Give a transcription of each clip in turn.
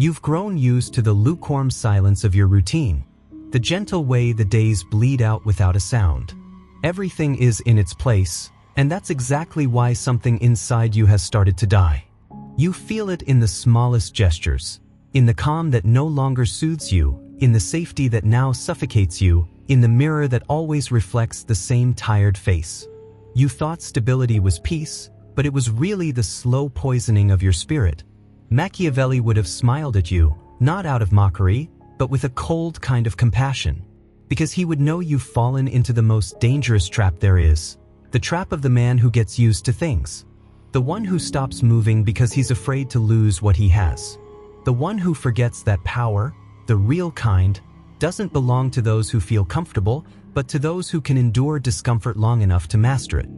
You've grown used to the lukewarm silence of your routine, the gentle way the days bleed out without a sound. Everything is in its place, and that's exactly why something inside you has started to die. You feel it in the smallest gestures, in the calm that no longer soothes you, in the safety that now suffocates you, in the mirror that always reflects the same tired face. You thought stability was peace, but it was really the slow poisoning of your spirit. Machiavelli would have smiled at you, not out of mockery, but with a cold kind of compassion, because he would know you've fallen into the most dangerous trap there is, the trap of the man who gets used to things, the one who stops moving because he's afraid to lose what he has, the one who forgets that power, the real kind, doesn't belong to those who feel comfortable, but to those who can endure discomfort long enough to master it.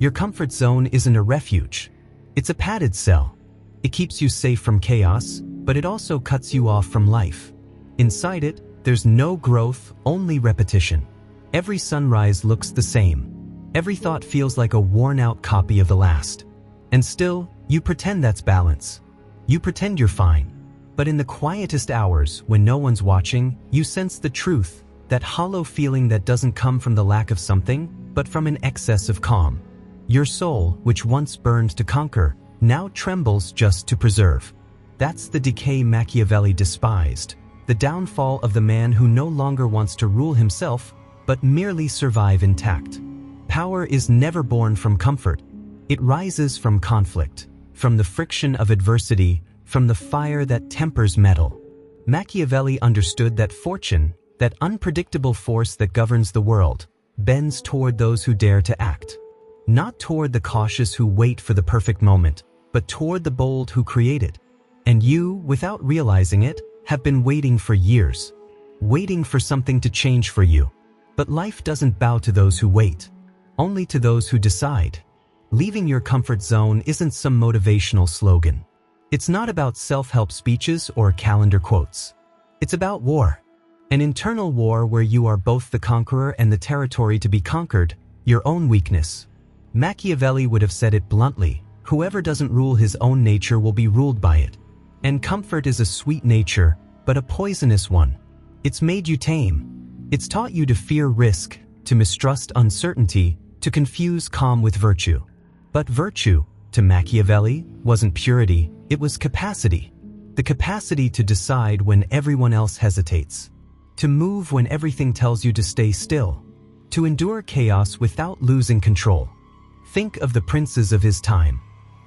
Your comfort zone isn't a refuge. It's a padded cell. It keeps you safe from chaos, but it also cuts you off from life. Inside it, there's no growth, only repetition. Every sunrise looks the same. Every thought feels like a worn-out copy of the last. And still, you pretend that's balance. You pretend you're fine. But in the quietest hours, when no one's watching, you sense the truth, that hollow feeling that doesn't come from the lack of something, but from an excess of calm. Your soul, which once burned to conquer, now trembles just to preserve. That's the decay Machiavelli despised. The downfall of the man who no longer wants to rule himself, but merely survive intact. Power is never born from comfort. It rises from conflict, from the friction of adversity, from the fire that tempers metal. Machiavelli understood that fortune, that unpredictable force that governs the world, bends toward those who dare to act. Not toward the cautious who wait for the perfect moment, but toward the bold who create it. And you, without realizing it, have been waiting for years, waiting for something to change for you. But life doesn't bow to those who wait, only to those who decide. Leaving your comfort zone isn't some motivational slogan. It's not about self-help speeches or calendar quotes. It's about war. An internal war where you are both the conqueror and the territory to be conquered, your own weakness. Machiavelli would have said it bluntly, whoever doesn't rule his own nature will be ruled by it. And comfort is a sweet nature, but a poisonous one. It's made you tame. It's taught you to fear risk, to mistrust uncertainty, to confuse calm with virtue. But virtue, to Machiavelli, wasn't purity, it was capacity. The capacity to decide when everyone else hesitates. To move when everything tells you to stay still. To endure chaos without losing control. Think of the princes of his time.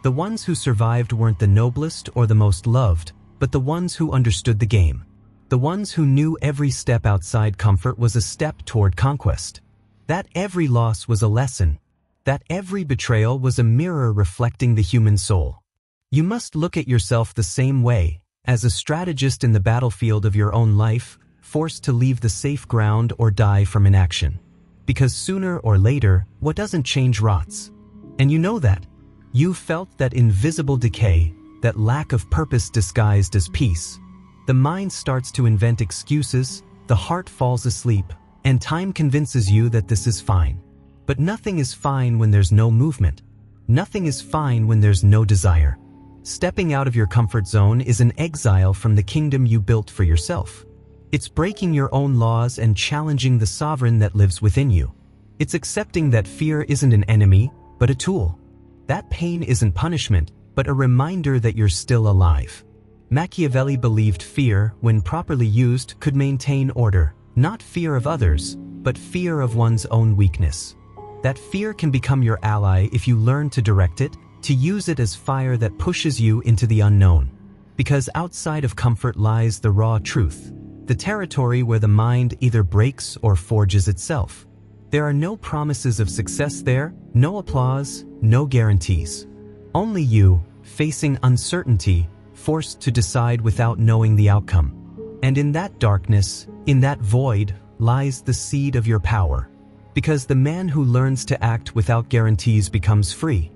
The ones who survived weren't the noblest or the most loved, but the ones who understood the game. The ones who knew every step outside comfort was a step toward conquest. That every loss was a lesson. That every betrayal was a mirror reflecting the human soul. You must look at yourself the same way, as a strategist in the battlefield of your own life, forced to leave the safe ground or die from inaction. Because sooner or later, what doesn't change rots. And you know that. You've felt that invisible decay, that lack of purpose disguised as peace. The mind starts to invent excuses, the heart falls asleep, and time convinces you that this is fine. But nothing is fine when there's no movement. Nothing is fine when there's no desire. Stepping out of your comfort zone is an exile from the kingdom you built for yourself. It's breaking your own laws and challenging the sovereign that lives within you. It's accepting that fear isn't an enemy, but a tool. That pain isn't punishment, but a reminder that you're still alive. Machiavelli believed fear, when properly used, could maintain order, not fear of others, but fear of one's own weakness. That fear can become your ally if you learn to direct it, to use it as fire that pushes you into the unknown. Because outside of comfort lies the raw truth, the territory where the mind either breaks or forges itself. There are no promises of success there, no applause, no guarantees. Only you, facing uncertainty, forced to decide without knowing the outcome. And in that darkness, in that void, lies the seed of your power. Because the man who learns to act without guarantees becomes free.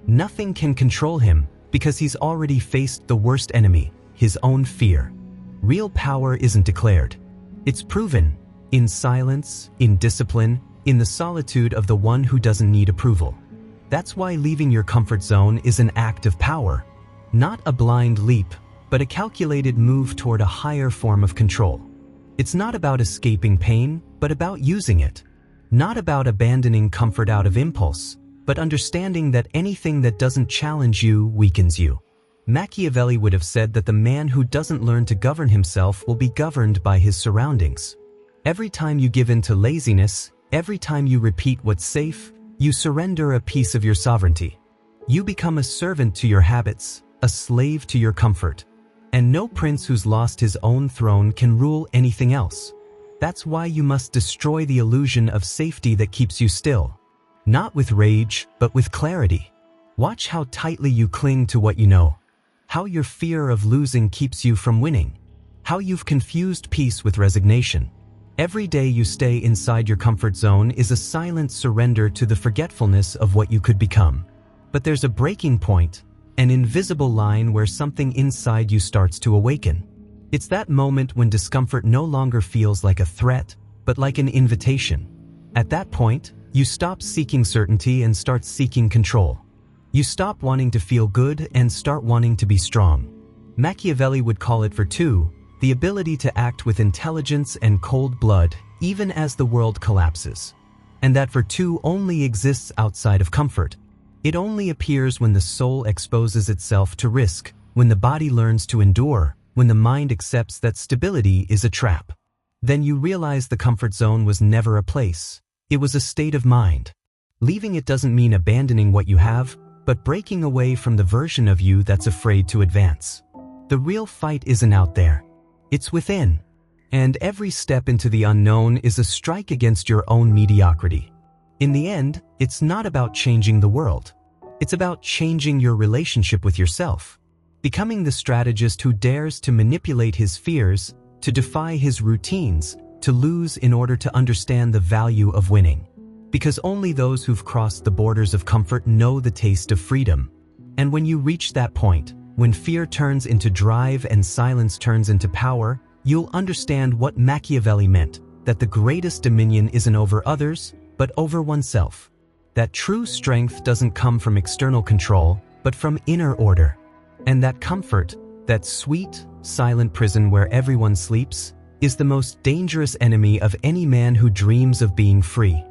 Nothing can control him, because he's already faced the worst enemy, his own fear. Real power isn't declared. It's proven, in silence, in discipline, in the solitude of the one who doesn't need approval. That's why leaving your comfort zone is an act of power. Not a blind leap, but a calculated move toward a higher form of control. It's not about escaping pain, but about using it. Not about abandoning comfort out of impulse, but understanding that anything that doesn't challenge you weakens you. Machiavelli would have said that the man who doesn't learn to govern himself will be governed by his surroundings. Every time you give in to laziness, every time you repeat what's safe, you surrender a piece of your sovereignty. You become a servant to your habits, a slave to your comfort. And no prince who's lost his own throne can rule anything else. That's why you must destroy the illusion of safety that keeps you still. Not with rage, but with clarity. Watch how tightly you cling to what you know. How your fear of losing keeps you from winning. How you've confused peace with resignation. Every day you stay inside your comfort zone is a silent surrender to the forgetfulness of what you could become. But there's a breaking point, an invisible line where something inside you starts to awaken. It's that moment when discomfort no longer feels like a threat, but like an invitation. At that point, you stop seeking certainty and start seeking control. You stop wanting to feel good and start wanting to be strong. Machiavelli would call it virtue, the ability to act with intelligence and cold blood, even as the world collapses. And that virtue only exists outside of comfort. It only appears when the soul exposes itself to risk, when the body learns to endure, when the mind accepts that stability is a trap. Then you realize the comfort zone was never a place. It was a state of mind. Leaving it doesn't mean abandoning what you have, but breaking away from the version of you that's afraid to advance. The real fight isn't out there. It's within. And every step into the unknown is a strike against your own mediocrity. In the end, it's not about changing the world. It's about changing your relationship with yourself. Becoming the strategist who dares to manipulate his fears, to defy his routines, to lose in order to understand the value of winning. Because only those who've crossed the borders of comfort know the taste of freedom. And when you reach that point, when fear turns into drive and silence turns into power, you'll understand what Machiavelli meant, that the greatest dominion isn't over others, but over oneself. That true strength doesn't come from external control, but from inner order. And that comfort, that sweet, silent prison where everyone sleeps, is the most dangerous enemy of any man who dreams of being free.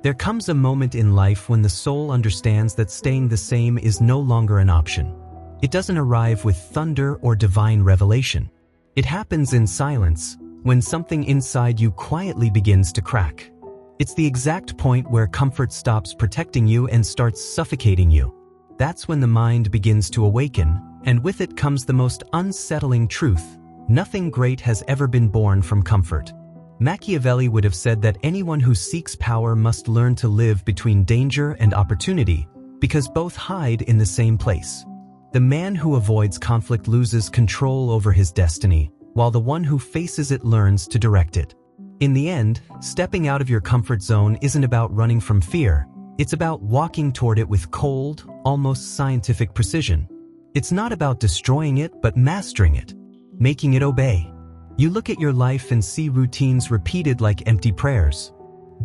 There comes a moment in life when the soul understands that staying the same is no longer an option. It doesn't arrive with thunder or divine revelation. It happens in silence, when something inside you quietly begins to crack. It's the exact point where comfort stops protecting you and starts suffocating you. That's when the mind begins to awaken, and with it comes the most unsettling truth. Nothing great has ever been born from comfort. Machiavelli would have said that anyone who seeks power must learn to live between danger and opportunity, because both hide in the same place. The man who avoids conflict loses control over his destiny, while the one who faces it learns to direct it. In the end, stepping out of your comfort zone isn't about running from fear. It's about walking toward it with cold, almost scientific precision. It's not about destroying it, but mastering it, making it obey. You look at your life and see routines repeated like empty prayers.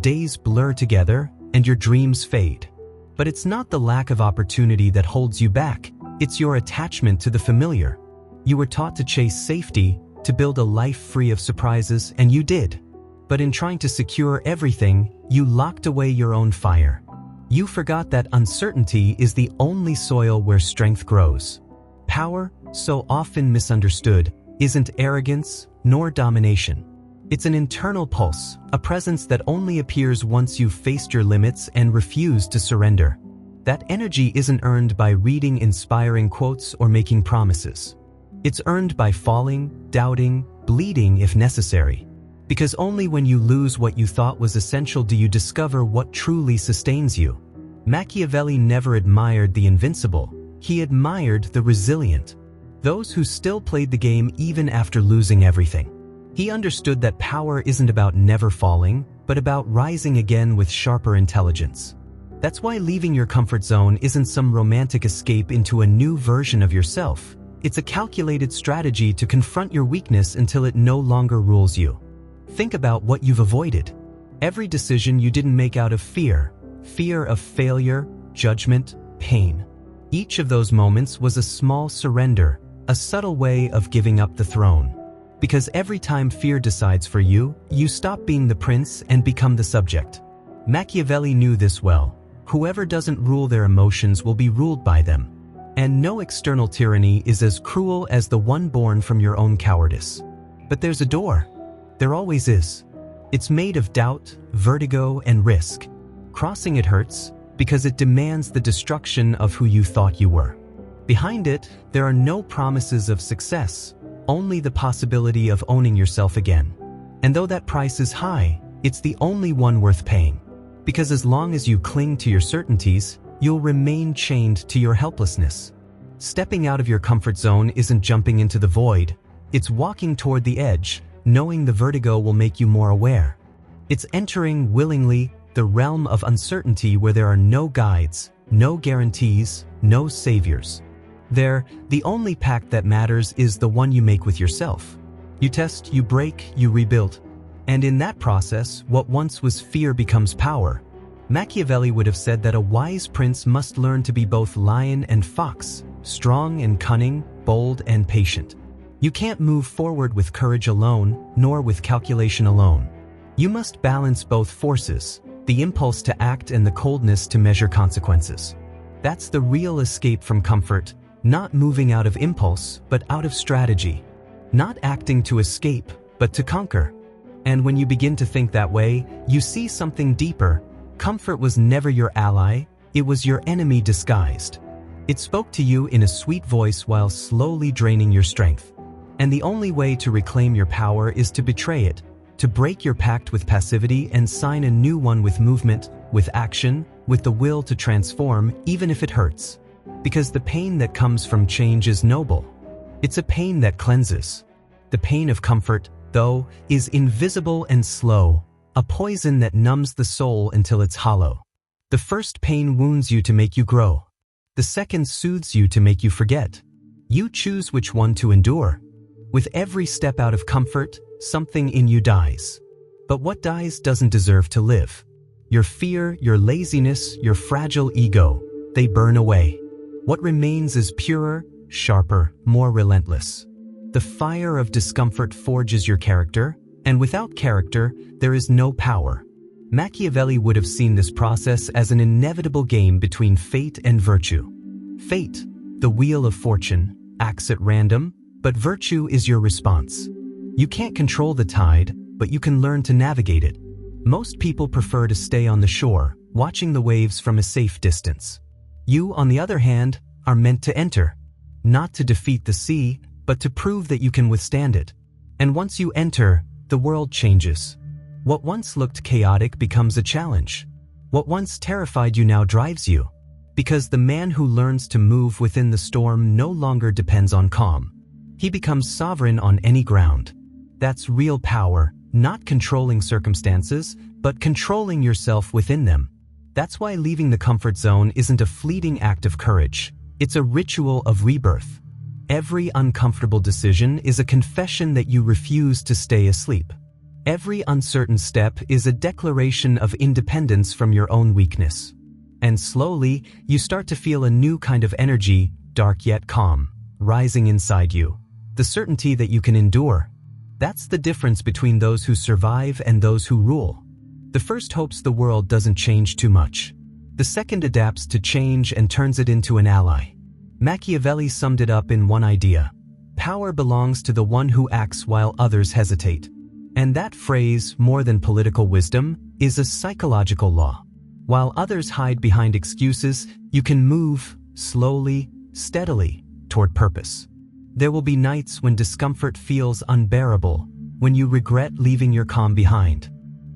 Days blur together, and your dreams fade. But it's not the lack of opportunity that holds you back. It's your attachment to the familiar. You were taught to chase safety, to build a life free of surprises, and you did. But in trying to secure everything, you locked away your own fire. You forgot that uncertainty is the only soil where strength grows. Power, so often misunderstood, isn't arrogance nor domination. It's an internal pulse, a presence that only appears once you've faced your limits and refused to surrender. That energy isn't earned by reading inspiring quotes or making promises. It's earned by falling, doubting, bleeding if necessary. Because only when you lose what you thought was essential do you discover what truly sustains you. Machiavelli never admired the invincible. He admired the resilient. Those who still played the game even after losing everything. He understood that power isn't about never falling, but about rising again with sharper intelligence. That's why leaving your comfort zone isn't some romantic escape into a new version of yourself. It's a calculated strategy to confront your weakness until it no longer rules you. Think about what you've avoided. Every decision you didn't make out of fear of failure, judgment, pain. Each of those moments was a small surrender, a subtle way of giving up the throne. Because every time fear decides for you, you stop being the prince and become the subject. Machiavelli knew this well. Whoever doesn't rule their emotions will be ruled by them. And no external tyranny is as cruel as the one born from your own cowardice. But there's a door. There always is. It's made of doubt, vertigo, and risk. Crossing it hurts because it demands the destruction of who you thought you were. Behind it, there are no promises of success, only the possibility of owning yourself again. And though that price is high, it's the only one worth paying. Because as long as you cling to your certainties, you'll remain chained to your helplessness. Stepping out of your comfort zone isn't jumping into the void. It's walking toward the edge, knowing the vertigo will make you more aware. It's entering willingly the realm of uncertainty where there are no guides, no guarantees, no saviors. There, the only pact that matters is the one you make with yourself. You test, you break, you rebuild. And in that process, what once was fear becomes power. Machiavelli would have said that a wise prince must learn to be both lion and fox, strong and cunning, bold and patient. You can't move forward with courage alone, nor with calculation alone. You must balance both forces, the impulse to act and the coldness to measure consequences. That's the real escape from comfort, not moving out of impulse, but out of strategy. Not acting to escape, but to conquer. And when you begin to think that way, you see something deeper. Comfort was never your ally, it was your enemy disguised. It spoke to you in a sweet voice while slowly draining your strength. And the only way to reclaim your power is to betray it, to break your pact with passivity and sign a new one with movement, with action, with the will to transform, even if it hurts. Because the pain that comes from change is noble. It's a pain that cleanses. The pain of comfort, though, is invisible and slow, a poison that numbs the soul until it's hollow. The first pain wounds you to make you grow. The second soothes you to make you forget. You choose which one to endure. With every step out of comfort, something in you dies. But what dies doesn't deserve to live. Your fear, your laziness, your fragile ego, they burn away. What remains is purer, sharper, more relentless. The fire of discomfort forges your character, and without character, there is no power. Machiavelli would have seen this process as an inevitable game between fate and virtue. Fate, the wheel of fortune, acts at random, but virtue is your response. You can't control the tide, but you can learn to navigate it. Most people prefer to stay on the shore, watching the waves from a safe distance. You, on the other hand, are meant to enter, not to defeat the sea, but to prove that you can withstand it. And once you enter, the world changes. What once looked chaotic becomes a challenge. What once terrified you now drives you. Because the man who learns to move within the storm no longer depends on calm. He becomes sovereign on any ground. That's real power, not controlling circumstances, but controlling yourself within them. That's why leaving the comfort zone isn't a fleeting act of courage. It's a ritual of rebirth. Every uncomfortable decision is a confession that you refuse to stay asleep. Every uncertain step is a declaration of independence from your own weakness. And slowly, you start to feel a new kind of energy, dark yet calm, rising inside you. The certainty that you can endure. That's the difference between those who survive and those who rule. The first hopes the world doesn't change too much. The second adapts to change and turns it into an ally. Machiavelli summed it up in one idea. Power belongs to the one who acts while others hesitate. And that phrase, more than political wisdom, is a psychological law. While others hide behind excuses, you can move, slowly, steadily, toward purpose. There will be nights when discomfort feels unbearable, when you regret leaving your calm behind.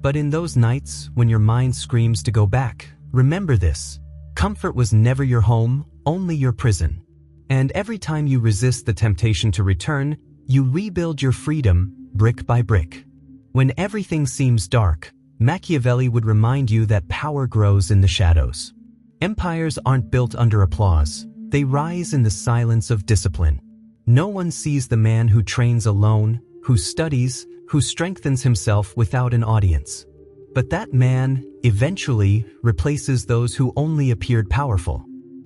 But in those nights, when your mind screams to go back, remember this. Comfort was never your home, only your prison. And every time you resist the temptation to return, you rebuild your freedom, brick by brick. When everything seems dark, Machiavelli would remind you that power grows in the shadows. Empires aren't built under applause. They rise in the silence of discipline. No one sees the man who trains alone, who studies, who strengthens himself without an audience. But that man, eventually, replaces those who only appeared powerful.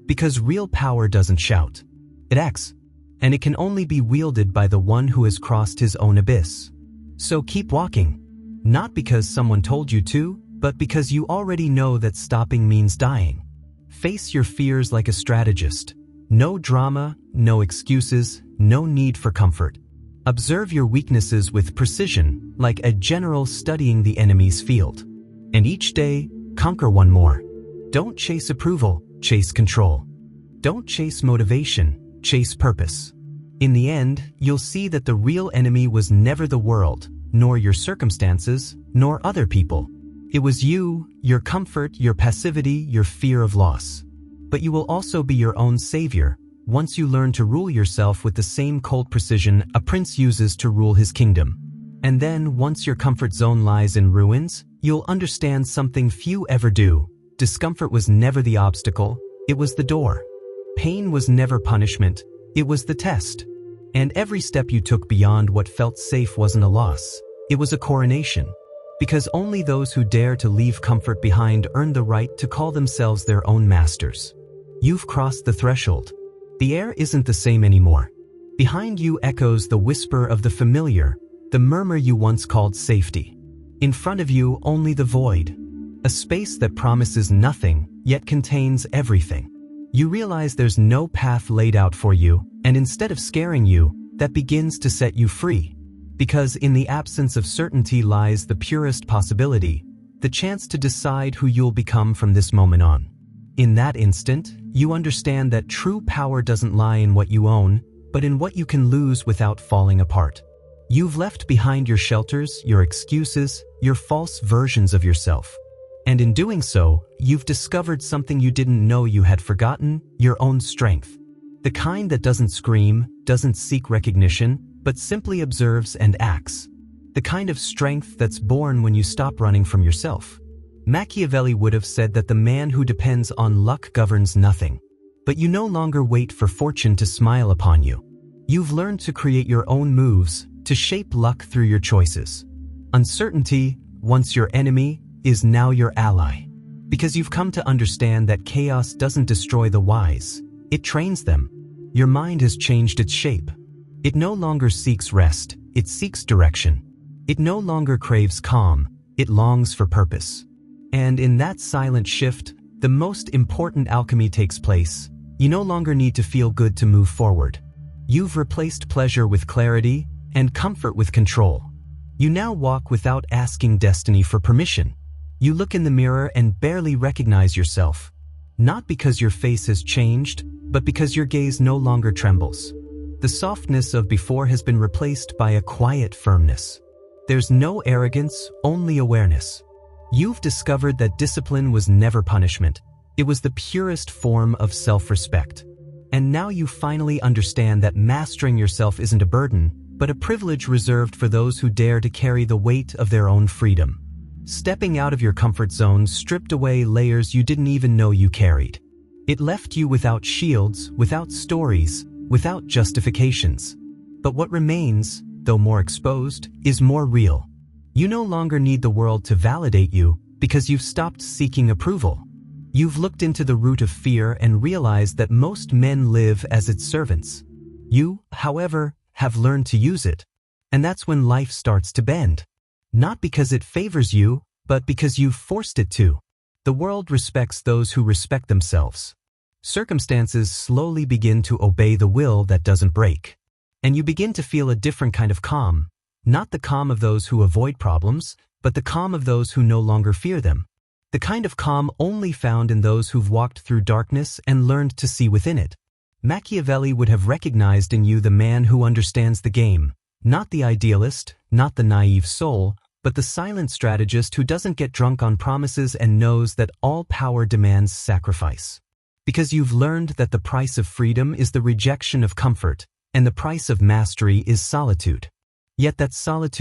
Because real power doesn't shout. It acts. and it can only be wielded by the one who has crossed his own abyss. So keep walking. Not because someone told you to, but because you already know that stopping means dying. Face your fears like a strategist. No drama, no excuses, no need for comfort. Observe your weaknesses with precision, like a general studying the enemy's field. And each day, conquer one more. Don't chase approval, chase control. Don't chase motivation, chase purpose. In the end, you'll see that the real enemy was never the world, nor your circumstances, nor other people. It was you, your comfort, your passivity, your fear of loss. But you will also be your own savior, once you learn to rule yourself with the same cold precision a prince uses to rule his kingdom. And then, once your comfort zone lies in ruins, you'll understand something few ever do. Discomfort was never the obstacle, it was the door. Pain was never punishment, it was the test. And every step you took beyond what felt safe wasn't a loss, it was a coronation. Because only those who dare to leave comfort behind earn the right to call themselves their own masters. You've crossed the threshold. The air isn't the same anymore. Behind you echoes the whisper of the familiar, the murmur you once called safety. In front of you, only the void. A space that promises nothing, yet contains everything. You realize there's no path laid out for you, and instead of scaring you, that begins to set you free. Because in the absence of certainty lies the purest possibility, the chance to decide who you'll become from this moment on. In that instant, you understand that true power doesn't lie in what you own, but in what you can lose without falling apart. You've left behind your shelters, your excuses, your false versions of yourself. And in doing so, you've discovered something you didn't know you had forgotten, your own strength. The kind that doesn't scream, doesn't seek recognition, but simply observes and acts. The kind of strength that's born when you stop running from yourself. Machiavelli would have said that the man who depends on luck governs nothing. But you no longer wait for fortune to smile upon you. You've learned to create your own moves, to shape luck through your choices. Uncertainty, once your enemy, is now your ally. Because you've come to understand that chaos doesn't destroy the wise, it trains them. Your mind has changed its shape. It no longer seeks rest, it seeks direction. It no longer craves calm, it longs for purpose. And in that silent shift, the most important alchemy takes place. You no longer need to feel good to move forward. You've replaced pleasure with clarity and comfort with control. You now walk without asking destiny for permission. You look in the mirror and barely recognize yourself. Not because your face has changed, but because your gaze no longer trembles. The softness of before has been replaced by a quiet firmness. There's no arrogance, only awareness. You've discovered that discipline was never punishment. It was the purest form of self-respect. And now you finally understand that mastering yourself isn't a burden, but a privilege reserved for those who dare to carry the weight of their own freedom. Stepping out of your comfort zone stripped away layers you didn't even know you carried. It left you without shields, without stories, without justifications. But what remains, though more exposed, is more real. You no longer need the world to validate you because you've stopped seeking approval. You've looked into the root of fear and realized that most men live as its servants. You, however, have learned to use it. And that's when life starts to bend. Not because it favors you, but because you've forced it to. The world respects those who respect themselves. Circumstances slowly begin to obey the will that doesn't break. And you begin to feel a different kind of calm. Not the calm of those who avoid problems, but the calm of those who no longer fear them. The kind of calm only found in those who've walked through darkness and learned to see within it. Machiavelli would have recognized in you the man who understands the game, not the idealist, not the naive soul, but the silent strategist who doesn't get drunk on promises and knows that all power demands sacrifice. Because you've learned that the price of freedom is the rejection of comfort, and the price of mastery is solitude. Yet that solitude